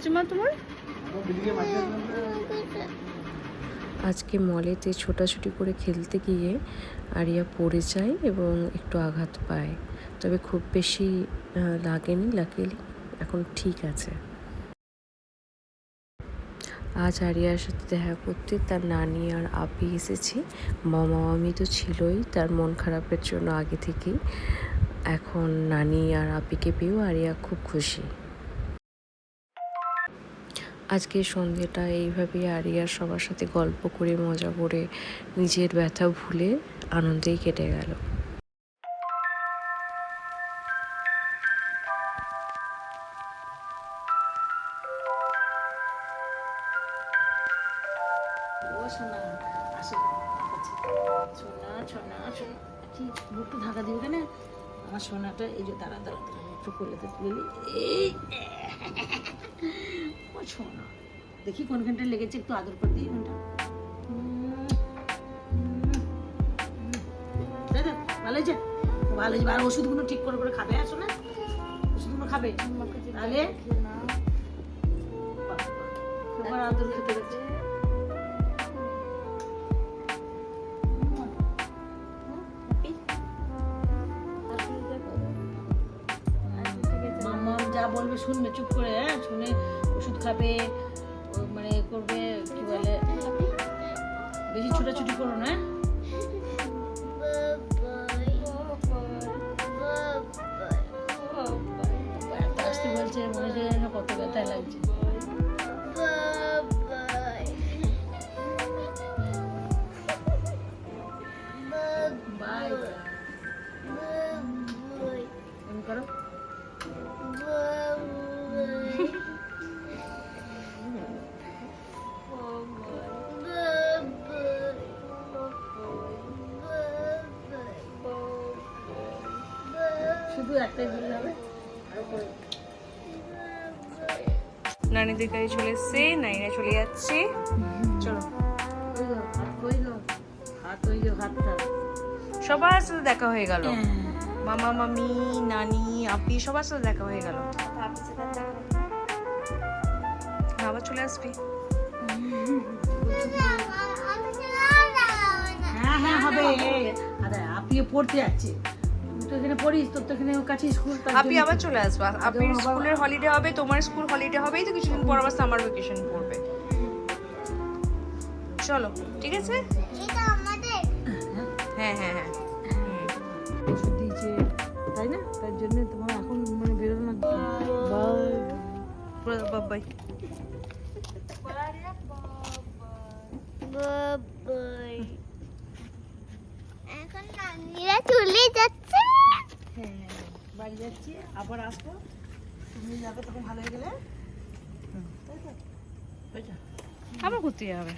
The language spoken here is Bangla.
হয়েছে মা তোমার? আজকে মলেতে ছোটাছুটি করে খেলতে গিয়ে আরিয়া পড়ে যায় এবং একটু আঘাত পায়, তবে খুব বেশি লাগেনি, লাকিলি এখন ঠিক আছে। আজ আরিয়ার সাথে দেখা করতে তার নানি আর আপি এসেছে। মামা মামি তো ছিলই তার মন খারাপের জন্য আগে থেকেই। এখন নানি আর আপিকে পেয়েও আরিয়া খুব খুশি। আজকে সন্ধ্যেটা এইভাবেই আরিয়ার সবার সাথে গল্প করে মজা করে নিজের ব্যথা ভুলে আনন্দেই কেটে গেল। মুখটা ঢাকা দিবে কেন আমার সোনাটা? এই যে দাঁড়া দাঁড়া দাঁড়া একটু করলে তো তুলে এই সোনা, দেখি কোনখানটা লেগেছে, একটু আদর করে দিই কোনটা। ভালো হয়েছে, ভালো হয়েছে। আর ওষুধগুলো ঠিক করে করে খাবে, আসো না ওষুধগুলো খাবে তাহলে আদর খেতে গেছে। যা বলবে শুনবে চুপ করে, হ্যাঁ শুনে ওষুধ খাবে, মানে করবে কি বলে, বেশি ছুটাছুটি করো না। আসতে বলছে, মনে হয় যেন কত ব্যথা লাগছে। করো শুধু একটাই বলে যাবে। নানিদের কাছে চলে এসছে, নানিরা চলে যাচ্ছে। চলো সবার সাথে দেখা হয়ে গেল, মামা মামি নানি আপি সবার সাথে দেখা হয়ে গেল। আবার চলে আসবি? হ্যাঁ হ্যাঁ হবে। আরে আপনিও পড়তে যাচ্ছে, তুই এখানে পড়িস, তোর তো এখানে কাছে স্কুল। আপনি আবার চলে আসবা, আপনি স্কুলের হলিডে হবে, তোমার স্কুল হলিডে হবেই তো, কিছুদিন পর আবার সামার ভ্যাকেশন পড়বে। চলো ঠিক আছে, হ্যাঁ হ্যাঁ হ্যাঁ ওষুধ দিয়েছে তাই না, তার জন্য তোমার এখন মানে বেরোনো না। বাই। এখন নানিরা চলে যাচ্ছে। হ্যাঁ বাড়ি যাচ্ছি, আবার আসবো, তুমি যাবে তখন ভালো হয়ে গেলে, তাই তো? আবার ঘুরতে যাবে।